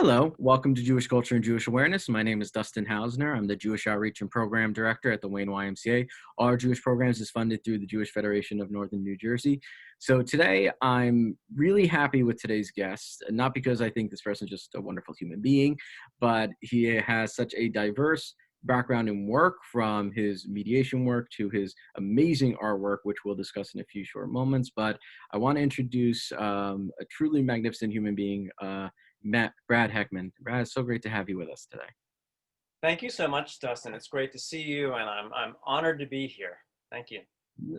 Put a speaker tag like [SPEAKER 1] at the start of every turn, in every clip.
[SPEAKER 1] Hello, welcome to Jewish Culture and Jewish Awareness. My name is Dustin Hausner. I'm the Jewish Outreach and Program Director at the Wayne YMCA. Our Jewish programs is funded through the Jewish Federation of Northern New Jersey. So today, I'm really happy with today's guest, not because I think this person is just a wonderful human being, but he has such a diverse background in work, from his mediation work to his amazing artwork, which we'll discuss in a few short moments. But I want to introduce a truly magnificent human being, Brad Heckman. Brad, it's so great to have you with us today.
[SPEAKER 2] Thank you so much, Dustin. It's great to see you, and I'm honored to be here. Thank you.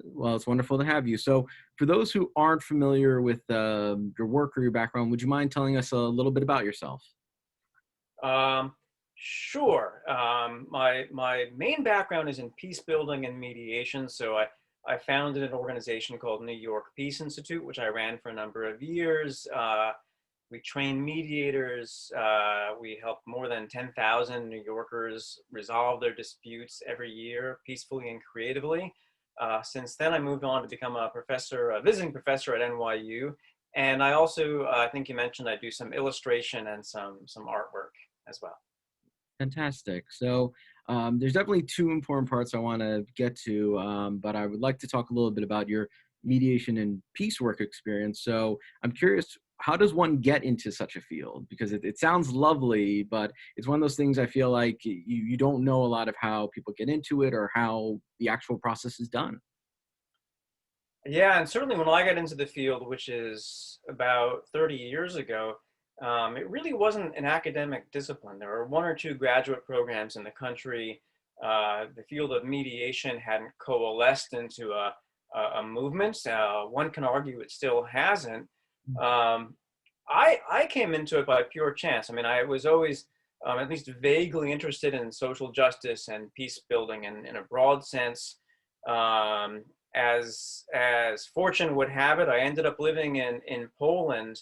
[SPEAKER 1] Well, it's wonderful to have you. So for those who aren't familiar with your work or your background, would you mind telling us a little bit about yourself?
[SPEAKER 2] Sure. My main background is in peace building and mediation. So I founded an organization called New York Peace Institute, which I ran for a number of years. We train mediators. We help more than 10,000 New Yorkers resolve their disputes every year peacefully and creatively. Since then, I moved on to become a professor, a visiting professor at NYU. And I also, I think you mentioned, I do some illustration and some artwork as well.
[SPEAKER 1] Fantastic. So there's definitely two important parts I want to get to, but I would like to talk a little bit about your mediation and peace work experience. So I'm curious, how does one get into such a field? Because it sounds lovely, but it's one of those things I feel like you don't know a lot of how people get into it or how the actual process is done.
[SPEAKER 2] Yeah, and certainly when I got into the field, which is about 30 years ago, it really wasn't an academic discipline. There were one or two graduate programs in the country. The field of mediation hadn't coalesced into a movement. One can argue it still hasn't. Um, I came into it by pure chance. I mean, I was always at least vaguely interested in social justice and peace building in a broad sense. Um, as fortune would have it, I ended up living in Poland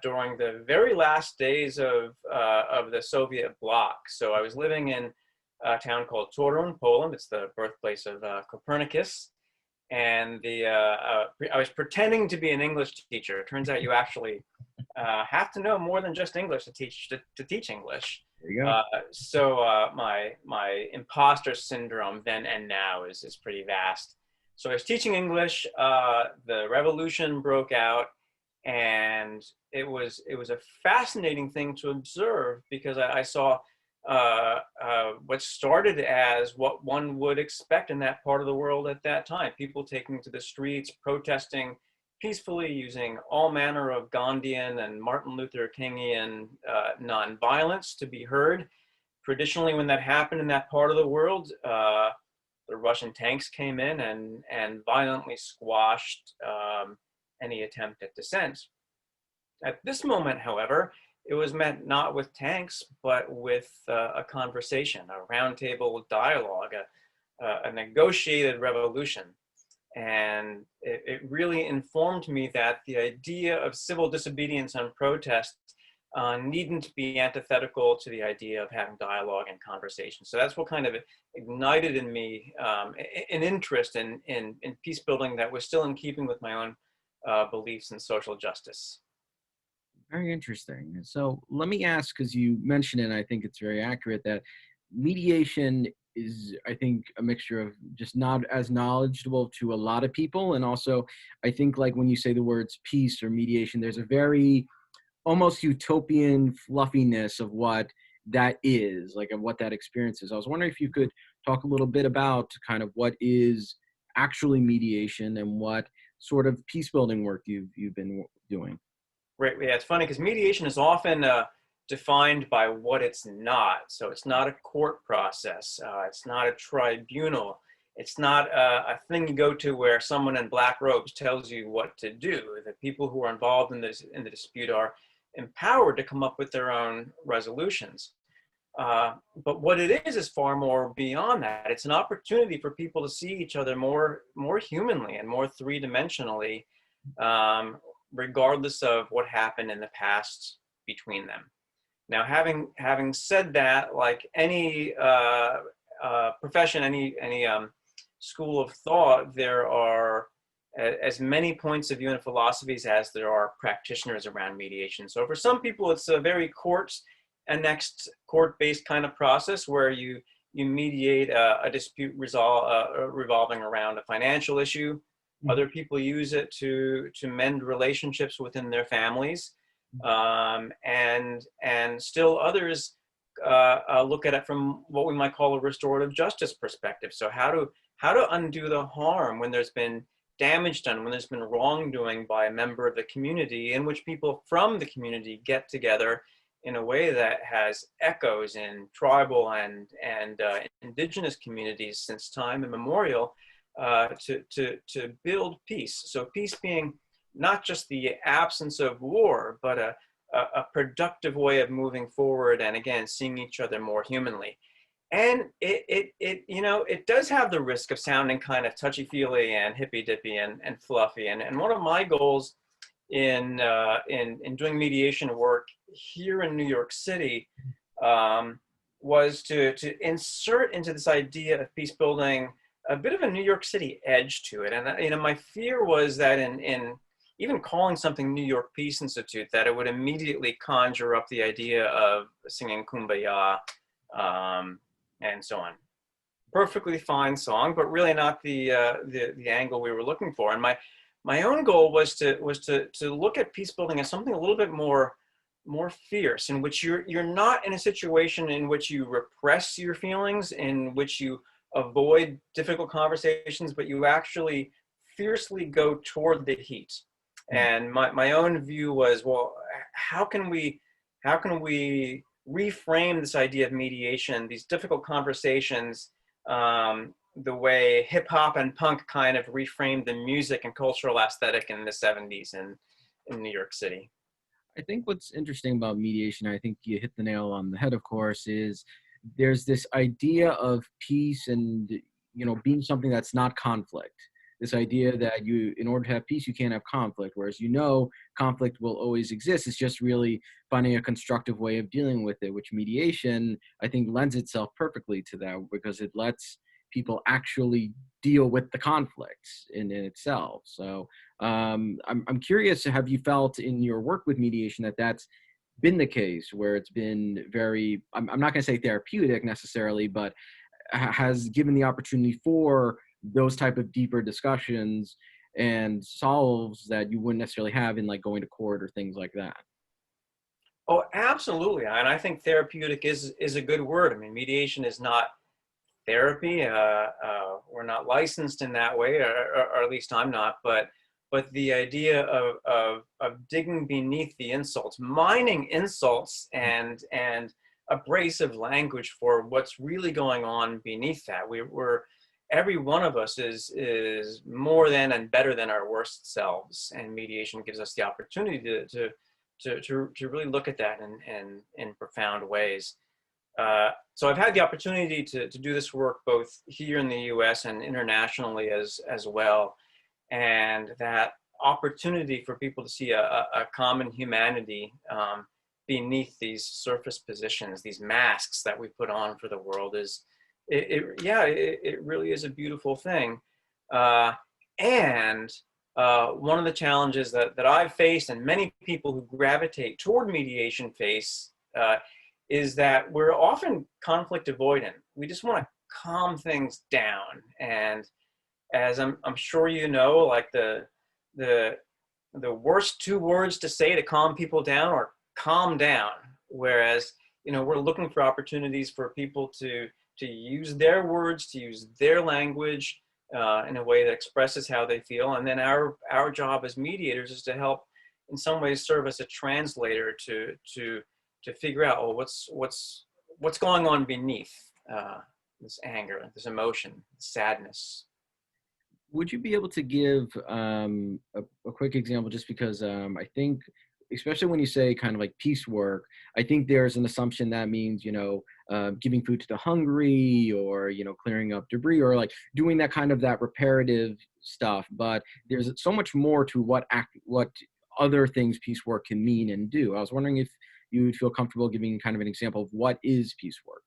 [SPEAKER 2] during the very last days of the Soviet bloc. So I was living in a town called Torun, Poland. It's the birthplace of Copernicus. And I was pretending to be an English teacher. It turns out you actually have to know more than just English to teach English.
[SPEAKER 1] There you go.
[SPEAKER 2] My imposter syndrome then and now is pretty vast. So I was teaching English. The revolution broke out, and it was a fascinating thing to observe, because I saw what started as what one would expect in that part of the world at that time. People taking to the streets, protesting peacefully, using all manner of Gandhian and Martin Luther Kingian nonviolence to be heard. Traditionally, when that happened in that part of the world, the Russian tanks came in and violently squashed any attempt at dissent. At this moment, however, it was met not with tanks, but with a conversation, a roundtable dialogue, a negotiated revolution. And it really informed me that the idea of civil disobedience and protest needn't be antithetical to the idea of having dialogue and conversation. So that's what kind of ignited in me an interest in peace building that was still in keeping with my own beliefs in social justice.
[SPEAKER 1] Very interesting. So let me ask, because you mentioned it, and I think it's very accurate, that mediation is, I think, a mixture of just not as knowledgeable to a lot of people. And also, I think, like, when you say the words peace or mediation, there's a very almost utopian fluffiness of what that is, like, of what that experience is. I was wondering if you could talk a little bit about kind of what is actually mediation and what sort of peace building work you've been doing.
[SPEAKER 2] Right. Yeah, it's funny because mediation is often defined by what it's not. So it's not a court process. It's not a tribunal. It's not a thing you go to where someone in black robes tells you what to do. The people who are involved in the dispute are empowered to come up with their own resolutions. But what it is far more beyond that. It's an opportunity for people to see each other more humanly and more three-dimensionally, regardless of what happened in the past between them. Now, having said that, like any profession, any school of thought, there are as many points of view and philosophies as there are practitioners around mediation. So for some people, it's a very court-annexed, court-based kind of process where you mediate a dispute revolving around a financial issue. Other people use it to mend relationships within their families, and still others look at it from what we might call a restorative justice perspective. So how to undo the harm when there's been damage done, when there's been wrongdoing by a member of the community, in which people from the community get together in a way that has echoes in tribal and indigenous communities since time immemorial, to build peace. So peace being not just the absence of war, but a productive way of moving forward, and again, seeing each other more humanly. And it does have the risk of sounding kind of touchy-feely and hippy-dippy and fluffy. And one of my goals in doing mediation work here in New York City was to insert into this idea of peace building a bit of a New York City edge to it. And my fear was that in even calling something New York Peace Institute, that it would immediately conjure up the idea of singing Kumbaya, and so on. Perfectly fine song, but really not the angle we were looking for. And my own goal was to look at peace building as something a little bit more fierce, in which you're not in a situation in which you repress your feelings, in which you avoid difficult conversations, but you actually fiercely go toward the heat. And my own view was, well, how can we reframe this idea of mediation, these difficult conversations, the way hip hop and punk kind of reframed the music and cultural aesthetic in the 70s in New York City.
[SPEAKER 1] I think what's interesting about mediation, I think you hit the nail on the head, of course, is there's this idea of peace and, being something that's not conflict. This idea that in order to have peace, you can't have conflict, whereas conflict will always exist. It's just really finding a constructive way of dealing with it, which mediation, I think, lends itself perfectly to that, because it lets people actually deal with the conflicts in itself. So I'm curious, have you felt in your work with mediation that that's been the case, where it's been very, I'm not going to say therapeutic necessarily, but has given the opportunity for those type of deeper discussions and solves that you wouldn't necessarily have in like going to court or things like that?
[SPEAKER 2] Oh, absolutely. And I think therapeutic is a good word. I mean, mediation is not therapy. We're not licensed in that way, or at least I'm not, but the idea of digging beneath the insults, mining insults and abrasive language for what's really going on beneath that. We're every one of us is more than and better than our worst selves, and mediation gives us the opportunity to really look at that in profound ways. So I've had the opportunity to do this work both here in the U.S. and internationally as well, and that opportunity for people to see a common humanity beneath these surface positions, these masks that we put on for the world, it really is a beautiful thing. And one of the challenges that I've faced, and many people who gravitate toward mediation face, is that we're often conflict avoidant. We just want to calm things down. And as I'm sure you know, like the worst two words to say to calm people down are calm down. Whereas, we're looking for opportunities for people to use their words, to use their language in a way that expresses how they feel. And then our job as mediators is to help, in some ways, serve as a translator to figure out, oh, what's going on beneath this anger, this emotion, sadness.
[SPEAKER 1] Would you be able to give a quick example, just because I think, especially when you say kind of like peace work, I think there's an assumption that means, giving food to the hungry, or, clearing up debris, or like doing that kind of that reparative stuff. But there's so much more to what other things peace work can mean and do. I was wondering if you would feel comfortable giving kind of an example of what is peace work.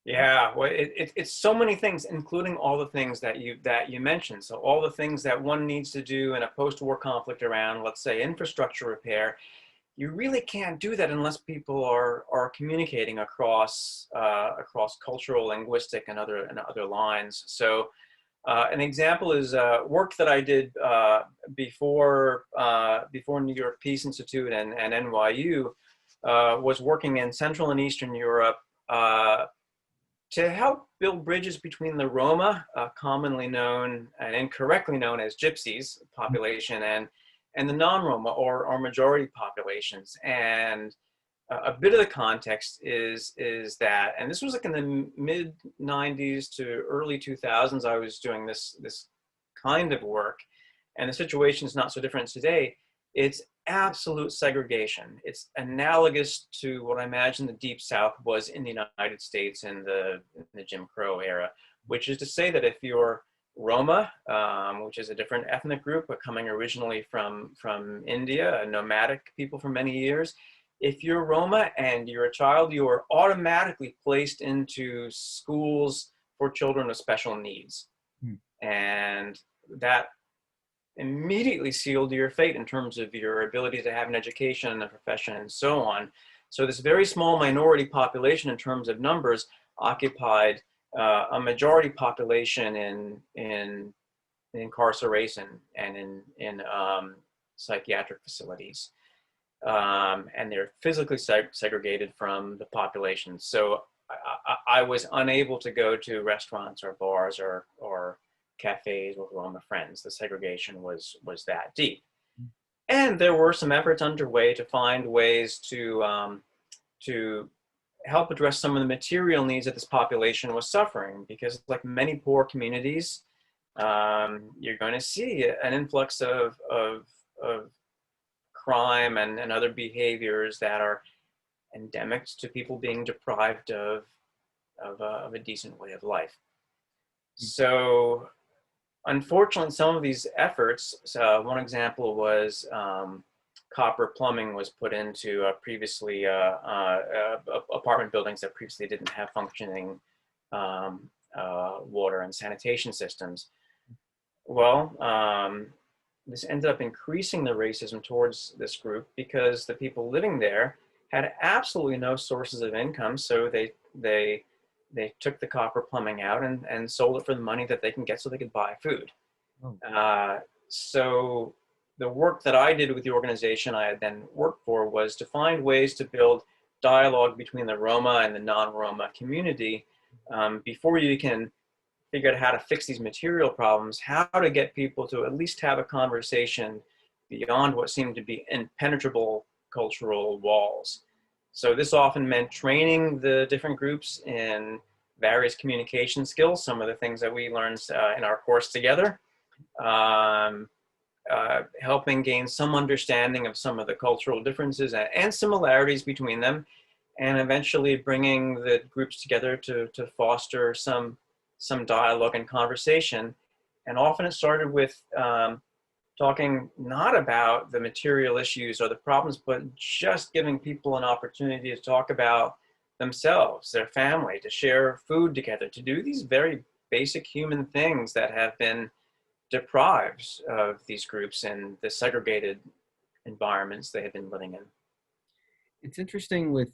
[SPEAKER 2] Yeah, well, it's so many things, including all the things that you mentioned. So all the things that one needs to do in a post-war conflict around, let's say, infrastructure repair. You really can't do that unless people are communicating across cultural, linguistic, and other lines. So an example is work that I did before New York Peace Institute and NYU, was working in Central and Eastern Europe to help build bridges between the Roma, commonly known and incorrectly known as gypsies population, and the non-Roma or majority populations. And a bit of the context is that, and this was like in the mid 90s to early 2000s, I was doing this kind of work, and the situation is not so different today. It's absolute segregation. It's analogous to what I imagine the Deep South was in the United States in the Jim Crow era, which is to say that if you're Roma, which is a different ethnic group, but coming originally from India, a nomadic people for many years, if you're Roma and you're a child, you are automatically placed into schools for children with special needs. And that immediately sealed your fate in terms of your ability to have an education and a profession and so on. So this very small minority population in terms of numbers occupied a majority population in incarceration and in psychiatric facilities. And they're physically segregated from the population. So I was unable to go to restaurants or bars or cafes with Roma friends. The segregation was that deep. And there were some efforts underway to find ways to help address some of the material needs that this population was suffering, because like many poor communities, you're going to see an influx of crime and other behaviors that are endemic to people being deprived of a decent way of life. So unfortunately, some of these efforts, one example was copper plumbing was put into previously apartment buildings that previously didn't have functioning water and sanitation systems. Well, this ended up increasing the racism towards this group because the people living there had absolutely no sources of income. So they took the copper plumbing out and sold it for the money that they can get so they could buy food. Oh. So the work that I did with the organization I had then worked for was to find ways to build dialogue between the Roma and the non-Roma community before you can figure out how to fix these material problems, how to get people to at least have a conversation beyond what seemed to be impenetrable cultural walls. So this often meant training the different groups in various communication skills, some of the things that we learned in our course together, helping gain some understanding of some of the cultural differences and similarities between them, and eventually bringing the groups together to foster some dialogue and conversation. And often it started with talking not about the material issues or the problems, but just giving people an opportunity to talk about themselves, their family, to share food together, to do these very basic human things that have been deprived of these groups in the segregated environments they have been living in.
[SPEAKER 1] It's interesting with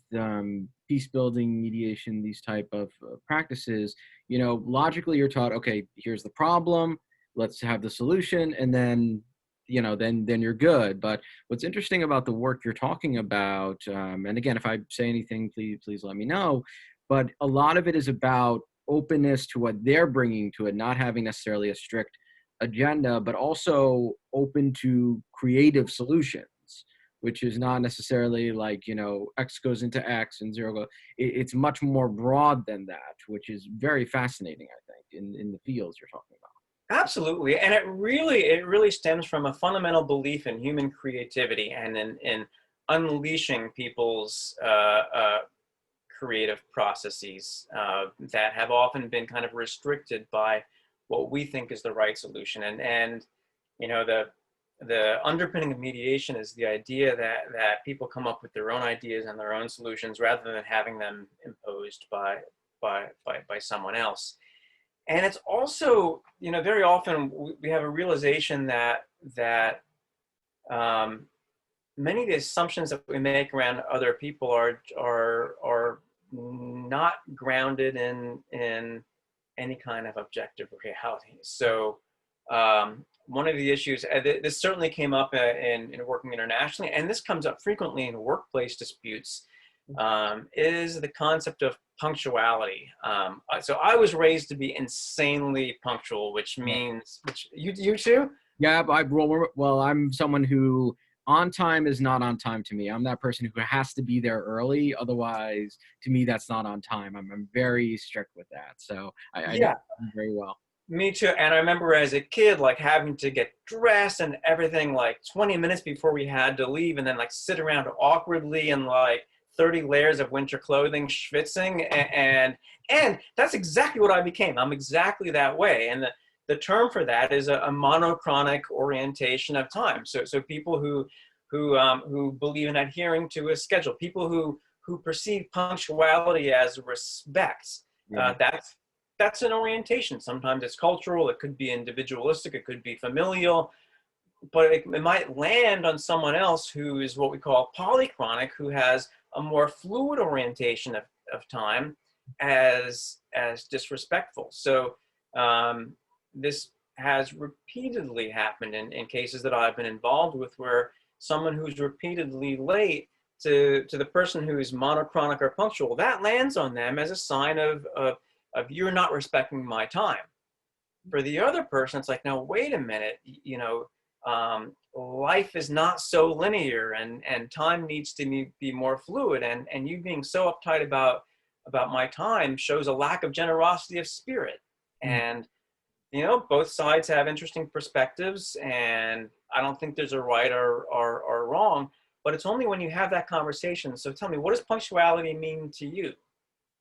[SPEAKER 1] peace building, mediation, these type of practices. You know, logically you're taught, okay, here's the problem, let's have the solution, and then then you're good. But what's interesting about the work you're talking about, and again, if I say anything, please let me know. But a lot of it is about openness to what they're bringing to it, not having necessarily a strict agenda, but also open to creative solutions, which is not necessarily like, X goes into X and zero goes. It's much more broad than that, which is very fascinating, I think, in the fields you're talking about.
[SPEAKER 2] Absolutely. And it really stems from a fundamental belief in human creativity and in unleashing people's creative processes that have often been kind of restricted by what we think is the right solution. And the underpinning of mediation is the idea that people come up with their own ideas and their own solutions rather than having them imposed by by someone else. And it's also, very often we have a realization that many of the assumptions that we make around other people are not grounded in any kind of objective reality. So one of the issues, this certainly came up in working internationally, and this comes up frequently in workplace disputes, is the concept of punctuality. So I was raised to be insanely punctual, which means, which you too?
[SPEAKER 1] Yeah, well, I'm someone who on time is not on time to me. I'm that person who has to be there early. Otherwise, to me, that's not on time. I'm very strict with that. So I know
[SPEAKER 2] Yeah.
[SPEAKER 1] very well.
[SPEAKER 2] Me too. And I remember as a kid, like having to get dressed and everything like 20 minutes before we had to leave, and then like sit around awkwardly in like 30 layers of winter clothing, schwitzing. And that's exactly what I became. I'm exactly that way. And the term for that is a monochronic orientation of time. So people who believe in adhering to a schedule, people who perceive punctuality as respect.
[SPEAKER 1] Yeah.
[SPEAKER 2] That's an orientation. Sometimes it's cultural, it could be individualistic, it could be familial, but it might land on someone else who is what we call polychronic, who has a more fluid orientation of time as disrespectful. So this has repeatedly happened in cases that I've been involved with, where someone who's repeatedly late to the person who is monochronic or punctual, that lands on them as a sign of you're not respecting my time. For the other person, it's like, no, wait a minute, life is not so linear, and time needs to be more fluid, and you being so uptight about my time shows a lack of generosity of spirit. And both sides have interesting perspectives, and I don't think there's a right or wrong, but it's only when you have that conversation. So tell me, what does punctuality mean to you?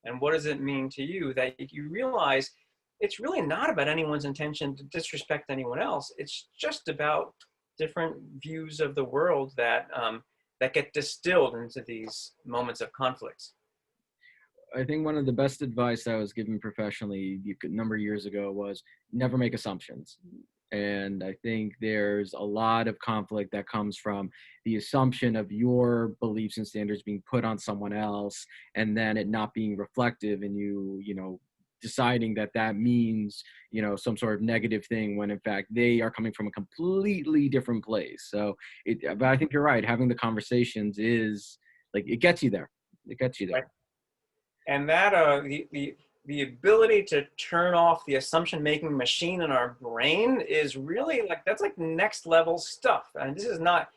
[SPEAKER 2] And what does it mean to you, that you realize it's really not about anyone's intention to disrespect anyone else. It's just about different views of the world that get distilled into these moments of conflict.
[SPEAKER 1] I think one of the best advice I was given professionally a number of years ago was never make assumptions. And I think there's a lot of conflict that comes from the assumption of your beliefs and standards being put on someone else, and then it not being reflective, and deciding that means, some sort of negative thing, when in fact they are coming from a completely different place. But I think you're right. Having the conversations is like, it gets you there. It gets you there.
[SPEAKER 2] Right. And that the ability to turn off the assumption making machine in our brain is really that's like next level stuff. And this is not,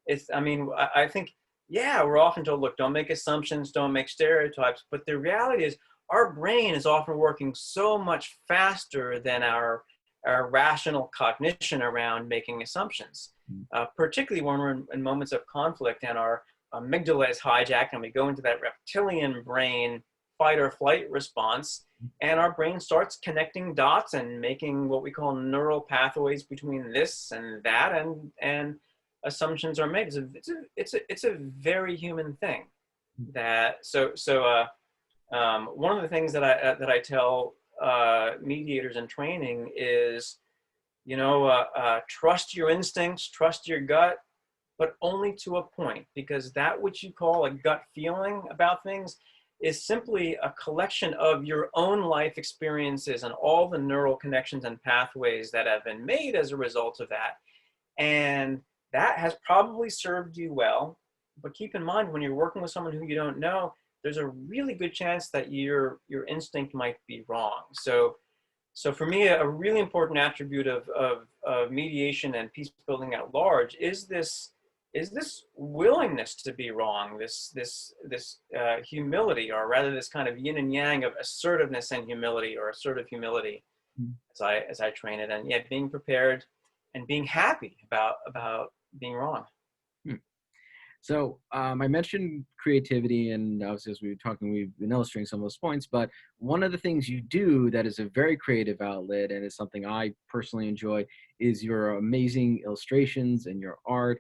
[SPEAKER 2] I think, yeah, we're often told, look, don't make assumptions, don't make stereotypes. But the reality is our brain is often working so much faster than our rational cognition around making assumptions, particularly when we're in moments of conflict and our amygdala is hijacked and we go into that reptilian brain fight or flight response, and our brain starts connecting dots and making what we call neural pathways between this and that, and assumptions are made. It's a very human thing. One of the things that I tell mediators in training is, trust your instincts, trust your gut, but only to a point, because that which you call a gut feeling about things is simply a collection of your own life experiences and all the neural connections and pathways that have been made as a result of that. And that has probably served you well, but keep in mind, when you're working with someone who you don't know, there's a really good chance that your instinct might be wrong. So for me, a really important attribute of mediation and peace building at large is this willingness to be wrong, this humility, or rather this kind of yin and yang of assertiveness and humility, or assertive humility, as I train it, and yet being prepared and being happy about being wrong.
[SPEAKER 1] So I mentioned creativity, and obviously as we were talking, we've been illustrating some of those points, but one of the things you do that is a very creative outlet, and is something I personally enjoy, is your amazing illustrations and your art.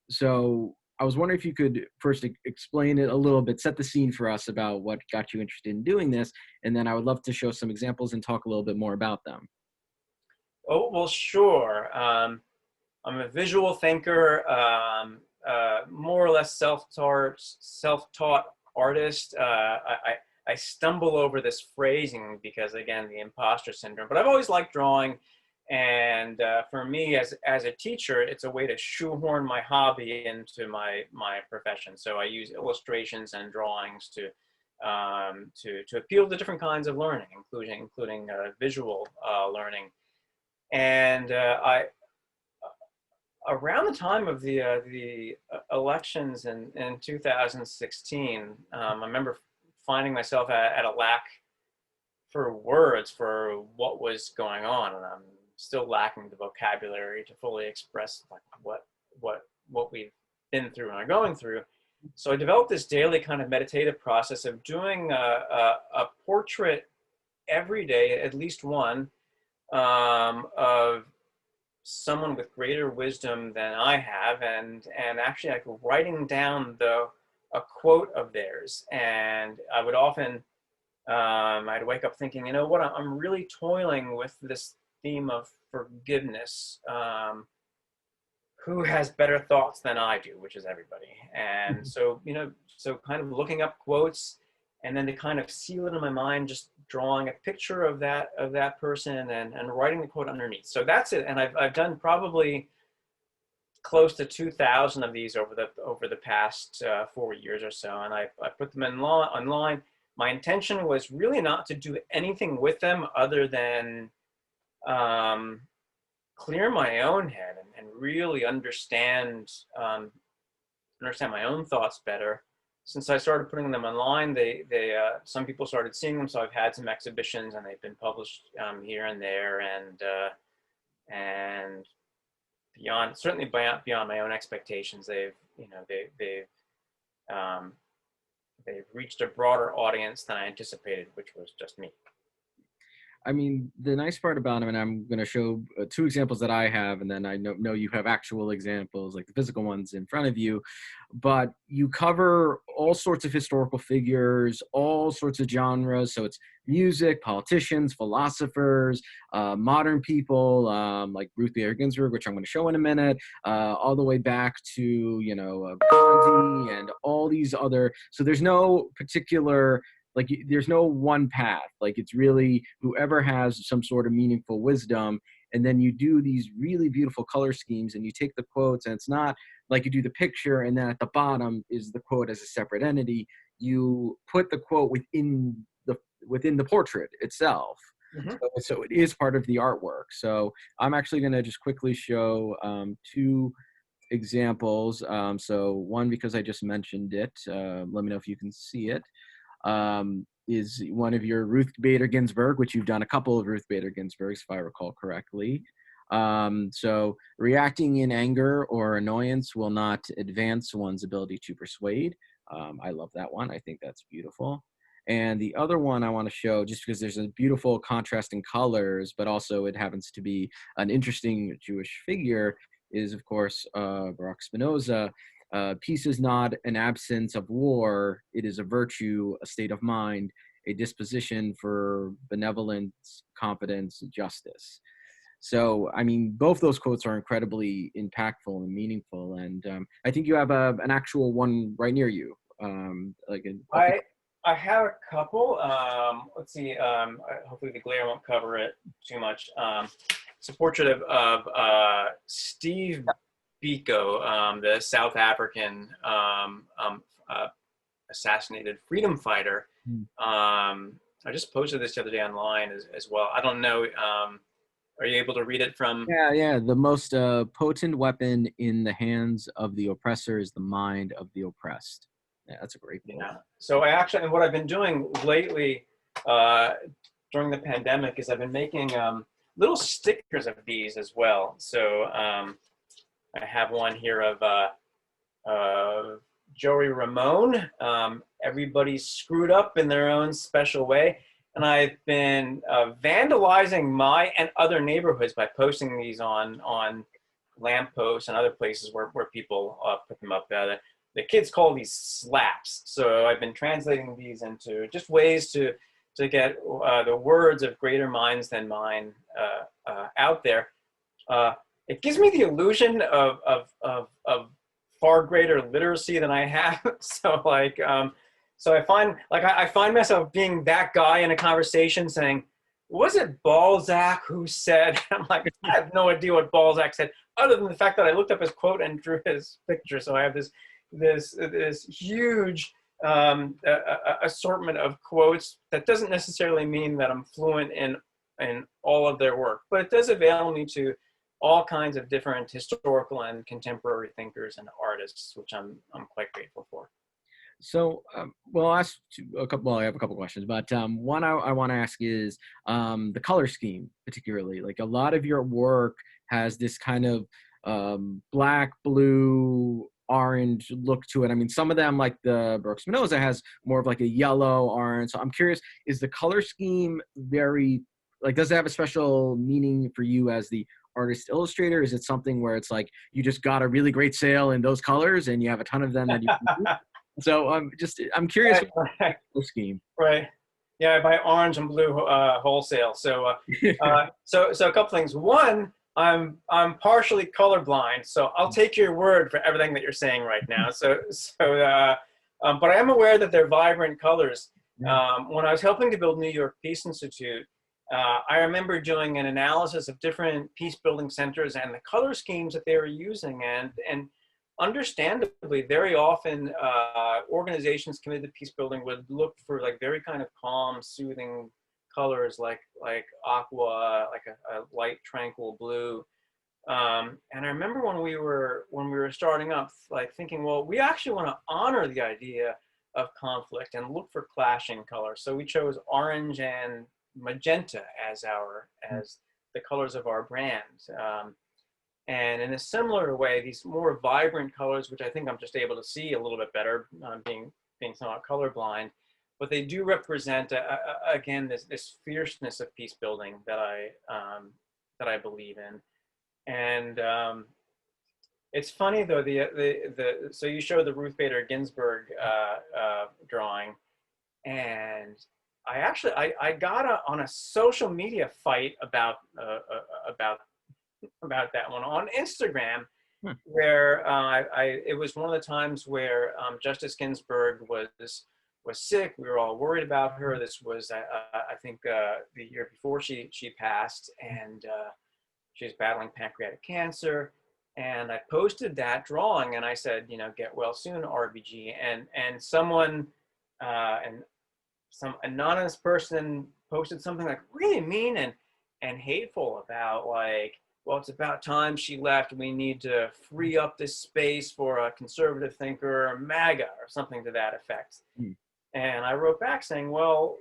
[SPEAKER 1] So I was wondering if you could first explain it a little bit, set the scene for us about what got you interested in doing this, and then I would love to show some examples and talk a little bit more about them.
[SPEAKER 2] Oh, well, sure. I'm a visual thinker, more or less self-taught artist. I stumble over this phrasing because, again, the imposter syndrome. But I've always liked drawing, and for me, as a teacher, it's a way to shoehorn my hobby into my profession. So I use illustrations and drawings to appeal to different kinds of learning, including visual learning. And around the time of the elections in 2016, I remember finding myself at a lack for words for what was going on, and I'm still lacking the vocabulary to fully express like what we've been through and are going through. So I developed this daily kind of meditative process of doing a portrait every day, at least one, of someone with greater wisdom than I have, and actually like writing down a quote of theirs. And I would often I'd wake up thinking, you know what, I'm really toiling with this theme of forgiveness. Who has better thoughts than I do, which is everybody. And so, so kind of looking up quotes, and then to kind of seal it in my mind, just drawing a picture of that person and writing the quote underneath. So that's it. And I've done probably close to 2,000 of these over the past 4 years or so. And I put them online. My intention was really not to do anything with them other than clear my own head and really understand my own thoughts better. Since I started putting them online, some people started seeing them, so I've had some exhibitions, and they've been published here and there, and certainly beyond my own expectations. They've reached a broader audience than I anticipated, which was just me.
[SPEAKER 1] I mean, the nice part about them, and I'm going to show 2 examples that I have, and then I know you have actual examples, like the physical ones in front of you, but you cover all sorts of historical figures, all sorts of genres. So it's music, politicians, philosophers, modern people, like Ruth Bader Ginsburg, which I'm going to show in a minute, all the way back to, Gandhi and all these other. So there's no particular, like, there's no one path. Like, it's really whoever has some sort of meaningful wisdom. And then you do these really beautiful color schemes, and you take the quotes, and it's not like you do the picture and then at the bottom is the quote as a separate entity. You put the quote within the portrait itself. Mm-hmm. So it is part of the artwork. So I'm actually going to just quickly show 2 examples. So one, because I just mentioned it, let me know if you can see it. Is one of your Ruth Bader Ginsburg, which you've done a couple of Ruth Bader Ginsburgs, if I recall correctly. So reacting in anger or annoyance will not advance one's ability to persuade. I love that one. I think that's beautiful. And the other one I want to show, just because there's a beautiful contrast in colors, but also it happens to be an interesting Jewish figure, is, of course, Baruch Spinoza. Peace is not an absence of war. It is a virtue, a state of mind, a disposition for benevolence, competence, justice. So, I mean, both those quotes are incredibly impactful and meaningful. And I think you have an actual one right near you.
[SPEAKER 2] I have a couple. Let's see. Hopefully the glare won't cover it too much. It's a portrait of Steve Biko, the South African assassinated freedom fighter. I just posted this the other day online as well. I don't know. Are you able to read it from?
[SPEAKER 1] Yeah. The most potent weapon in the hands of the oppressor is the mind of the oppressed. Yeah, that's a great quote.
[SPEAKER 2] Yeah. So and what I've been doing lately during the pandemic is I've been making little stickers of these as well. So I have one here of Joey Ramone. Everybody's screwed up in their own special way. And I've been vandalizing my and other neighborhoods by posting these on lampposts and other places where people put them up. the kids call these slaps. So I've been translating these into just ways to get the words of greater minds than mine out there. It gives me the illusion of far greater literacy than I have. So like, so I find myself being that guy in a conversation saying, was it Balzac who said? I'm like, I have no idea what Balzac said, other than the fact that I looked up his quote and drew his picture. So I have this huge assortment of quotes. That doesn't necessarily mean that I'm fluent in all of their work, but it does avail me to all kinds of different historical and contemporary thinkers and artists, which I'm quite grateful for.
[SPEAKER 1] So, well, I'll ask a couple. Well, I have a couple questions, but one I want to ask is the color scheme, particularly. Like a lot of your work has this kind of black, blue, orange look to it. I mean, some of them, like the Brooks Spinoza, has more of like a yellow, orange. So I'm curious, is the color scheme very, like, does it have a special meaning for you as the artist illustrator? Is it something where it's like you just got a really great sale in those colors and you have a ton of them that you can use? So I'm curious
[SPEAKER 2] Right.
[SPEAKER 1] the scheme.
[SPEAKER 2] Right. Yeah, I buy orange and blue wholesale. So so a couple things. One, I'm partially colorblind, so I'll take your word for everything that you're saying right now. But I am aware that they're vibrant colors. When I was helping to build New York Peace Institute, I remember doing an analysis of different peace building centers and the color schemes that they were using, and understandably, very often organizations committed to peace building would look for like very kind of calm, soothing colors like aqua, like a light, tranquil blue. And I remember when we were starting up, like thinking, well, we actually want to honor the idea of conflict and look for clashing colors. So we chose orange and magenta as the colors of our brand. And in a similar way, these more vibrant colors, which I think I'm just able to see a little bit better, being somewhat colorblind, but they do represent again this fierceness of peace building that I believe in. And it's funny though, so you showed the Ruth Bader Ginsburg drawing, and I got on a social media fight about that one on Instagram, where it was one of the times where Justice Ginsburg was sick. We were all worried about her. This was I think the year before she passed, and she was battling pancreatic cancer. And I posted that drawing, and I said, get well soon, RBG. And someone and some anonymous person posted something like really mean and hateful about like, well, it's about time she left. We need to free up this space for a conservative thinker, MAGA, or something to that effect. And I wrote back saying, well,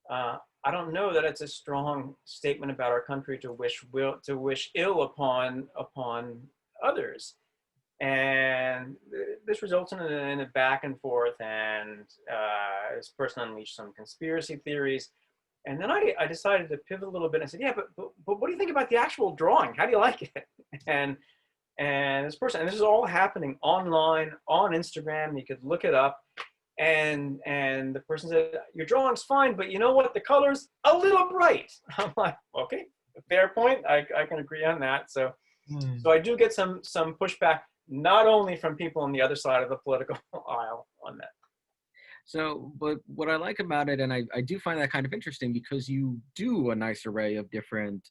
[SPEAKER 2] I don't know that it's a strong statement about our country to wish ill upon others. And this results in a back and forth, and this person unleashed some conspiracy theories. And then I decided to pivot a little bit and said, yeah, but what do you think about the actual drawing? How do you like it? And this person, and this is all happening online on Instagram. You could look it up. And the person said, your drawing's fine, but you know what? The color's a little bright. I'm like, okay, fair point. I can agree on that. So I do get some pushback, not only from people on the other side of the political aisle on that.
[SPEAKER 1] So, but what I like about it, and I do find that kind of interesting, because you do a nice array of different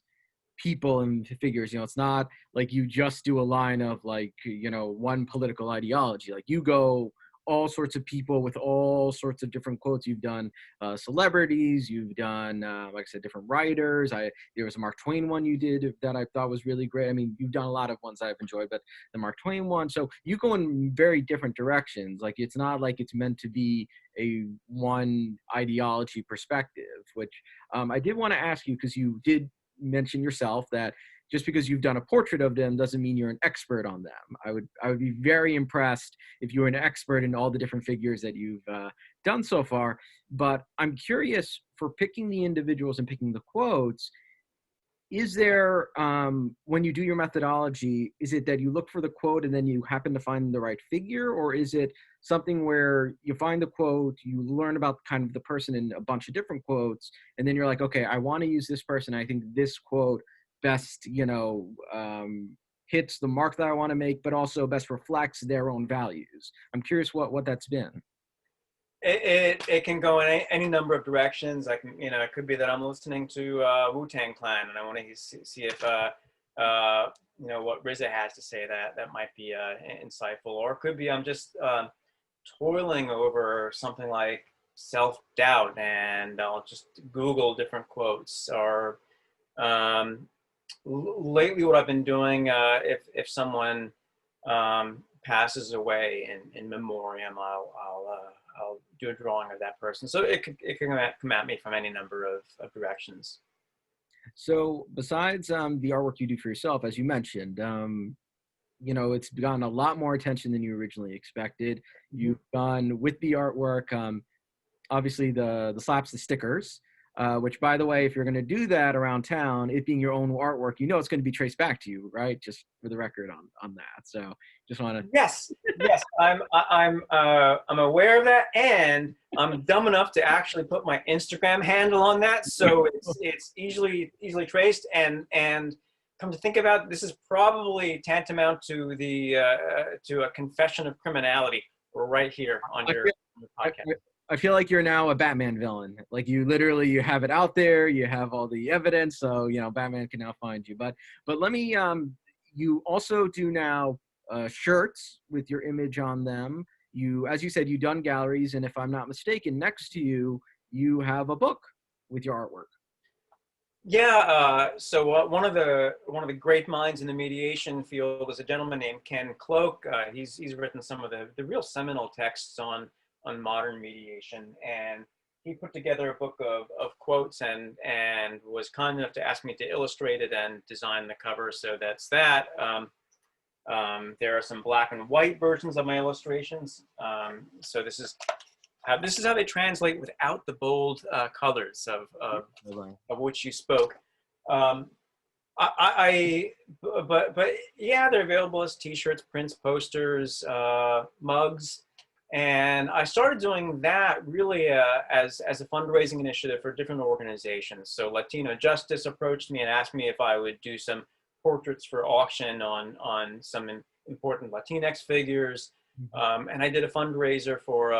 [SPEAKER 1] people and figures. It's not like you just do a line of like, one political ideology. Like you go all sorts of people with all sorts of different quotes. You've done celebrities, you've done, like I said, different writers. There was a Mark Twain one you did that I thought was really great. I mean, you've done a lot of ones I've enjoyed, but the Mark Twain one, so you go in very different directions. Like it's not like it's meant to be a one ideology perspective, which I did want to ask you, because you did mention yourself that just because you've done a portrait of them doesn't mean you're an expert on them. I would be very impressed if you were an expert in all the different figures that you've done so far. But I'm curious, for picking the individuals and picking the quotes, is there, when you do your methodology, is it that you look for the quote and then you happen to find the right figure, or is it something where you find the quote, you learn about kind of the person in a bunch of different quotes, and then you're like, okay, I want to use this person. I think this quote best, hits the mark that I want to make, but also best reflects their own values. I'm curious what that's been.
[SPEAKER 2] It can go in any number of directions. I can, it could be that I'm listening to Wu-Tang Clan and I want to see if what RZA has to say that might be insightful, or it could be I'm just toiling over something like self-doubt and I'll just Google different quotes. Or lately, what I've been doing, if someone passes away in memoriam, I'll do a drawing of that person. So it can come at me from any number of directions.
[SPEAKER 1] So besides the artwork you do for yourself, as you mentioned, it's gotten a lot more attention than you originally expected. You've gone with the artwork, obviously the slaps, the stickers, which, by the way, if you're going to do that around town, it being your own artwork, it's going to be traced back to you, right? Just for the record on that. So just want to.
[SPEAKER 2] Yes, I'm aware of that, and I'm dumb enough to actually put my Instagram handle on that, so it's easily traced. And come to think about it, this is probably tantamount to to a confession of criminality right here on your podcast.
[SPEAKER 1] I feel like you're now a Batman villain. Like you have it out there, you have all the evidence, so Batman can now find you. But let me you also do now shirts with your image on them. You, as you said, you've done galleries, and if I'm not mistaken, next to you, you have a book with your artwork.
[SPEAKER 2] Yeah, so one of the great minds in the mediation field is a gentleman named Ken Cloak. He's written some of the real seminal texts on modern mediation, and he put together a book of quotes and was kind enough to ask me to illustrate it and design the cover. So that's that. There are some black and white versions of my illustrations. So this is how they translate without the bold colors of which you spoke. But yeah, they're available as T-shirts, prints, posters, mugs. And I started doing that really as a fundraising initiative for different organizations. So Latino Justice approached me and asked me if I would do some portraits for auction on some important Latinx figures. And I did a fundraiser for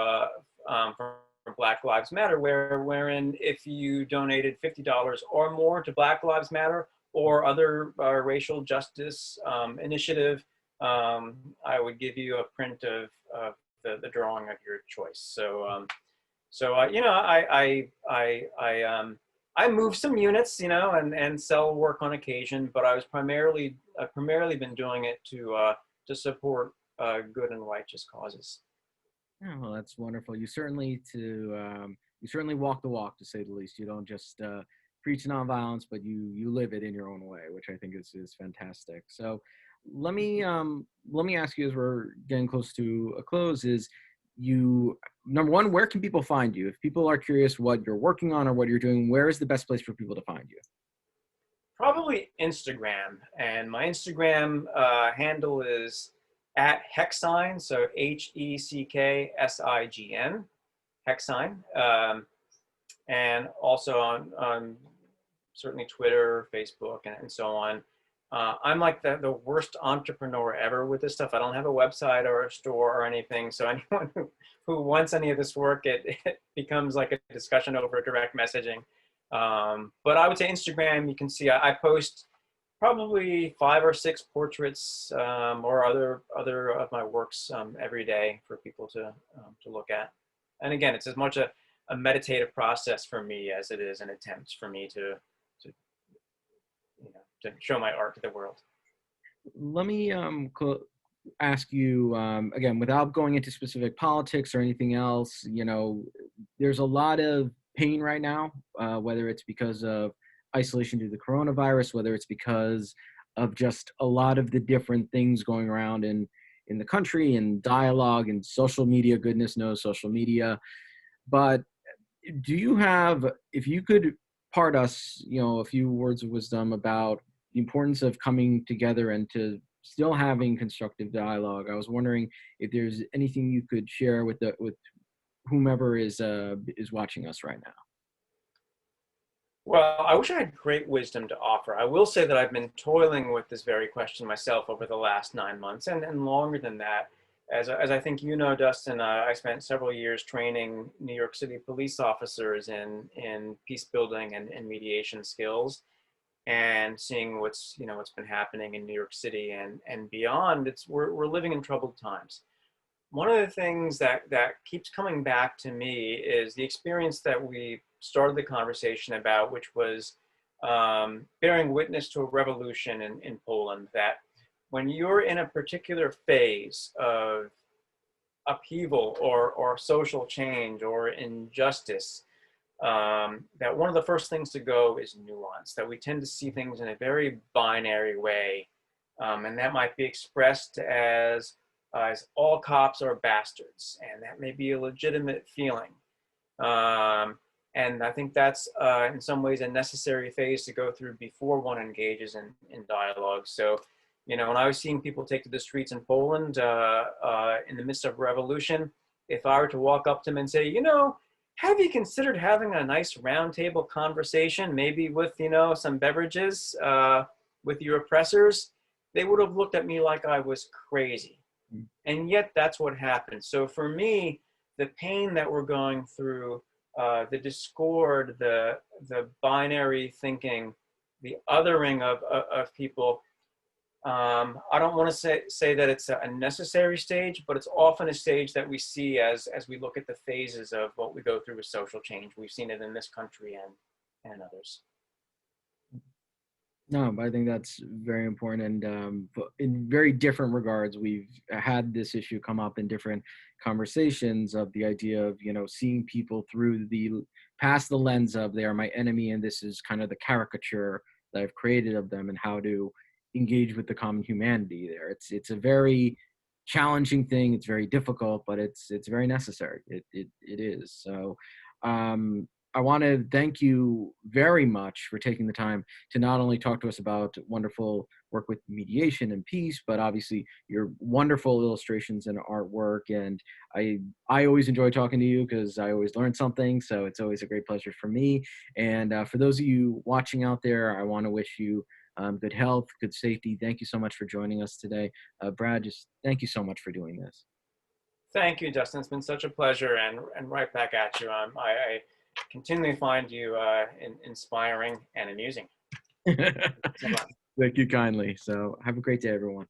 [SPEAKER 2] Black Lives Matter, wherein if you donated $50 or more to Black Lives Matter or other racial justice initiative, I would give you a print of the drawing of your choice. So, I move some units, and sell work on occasion, but I've primarily been doing it to support good and righteous causes.
[SPEAKER 1] Oh, well, that's wonderful. You certainly walk the walk, to say the least. You don't just preach nonviolence, but you live it in your own way, which I think is fantastic. So let me ask you, as we're getting close to a close, is number one, where can people find you? If people are curious what you're working on or what you're doing, where is the best place for people to find you?
[SPEAKER 2] Probably Instagram, and my Instagram handle is @Hecksign, so HECKSIGN, Hecksign, and also on certainly Twitter, Facebook, and so on. I'm like the worst entrepreneur ever with this stuff. I don't have a website or a store or anything. So anyone who wants any of this work, it becomes like a discussion over direct messaging. But I would say Instagram, you can see I post probably 5 or 6 portraits or other of my works every day for people to look at. And again, it's as much a meditative process for me as it is an attempt for me to show my art to the world.
[SPEAKER 1] Let me ask you, again, without going into specific politics or anything else, there's a lot of pain right now, whether it's because of isolation due to the coronavirus, whether it's because of just a lot of the different things going around in the country, and dialogue and social media, goodness knows social media. But do you have, if you could impart us, a few words of wisdom about the importance of coming together and to still having constructive dialogue. I was wondering if there's anything you could share with with whomever is watching us right now.
[SPEAKER 2] Well, I wish I had great wisdom to offer. I will say that I've been toiling with this very question myself over the last 9 months and longer than that. As I think you know, Dustin, I spent several years training New York City police officers in peace building and mediation skills, and seeing what's been happening in New York City and beyond. We're living in troubled times. One of the things that keeps coming back to me is the experience that we started the conversation about, which was bearing witness to a revolution in Poland. That when you're in a particular phase of upheaval or social change or injustice, that one of the first things to go is nuance, that we tend to see things in a very binary way. And that might be expressed as all cops are bastards, and that may be a legitimate feeling. And I think that's in some ways a necessary phase to go through before one engages in dialogue. So, when I was seeing people take to the streets in Poland in the midst of revolution, if I were to walk up to them and say, have you considered having a nice roundtable conversation, maybe with, some beverages with your oppressors, they would have looked at me like I was crazy. And yet that's what happened. So for me, the pain that we're going through, the discord, the binary thinking, the othering of people, I don't want to say that it's a necessary stage, but it's often a stage that we see as we look at the phases of what we go through with social change. We've seen it in this country and others.
[SPEAKER 1] No, but I think that's very important. And but in very different regards, we've had this issue come up in different conversations of the idea of, seeing people through past the lens of they are my enemy. And this is kind of the caricature that I've created of them, and how to engage with the common humanity there. It's a very challenging thing. It's very difficult, but it's very necessary. It is. So, I want to thank you very much for taking the time to not only talk to us about wonderful work with mediation and peace, but obviously your wonderful illustrations and artwork. And I always enjoy talking to you because I always learn something. So it's always a great pleasure for me. And for those of you watching out there, I want to wish you good health, good safety. Thank you so much for joining us today. Brad, just thank you so much for doing this.
[SPEAKER 2] Thank you, Dustin. It's been such a pleasure, and right back at you. I continually find you inspiring and amusing.
[SPEAKER 1] Thank you kindly. So have a great day, everyone.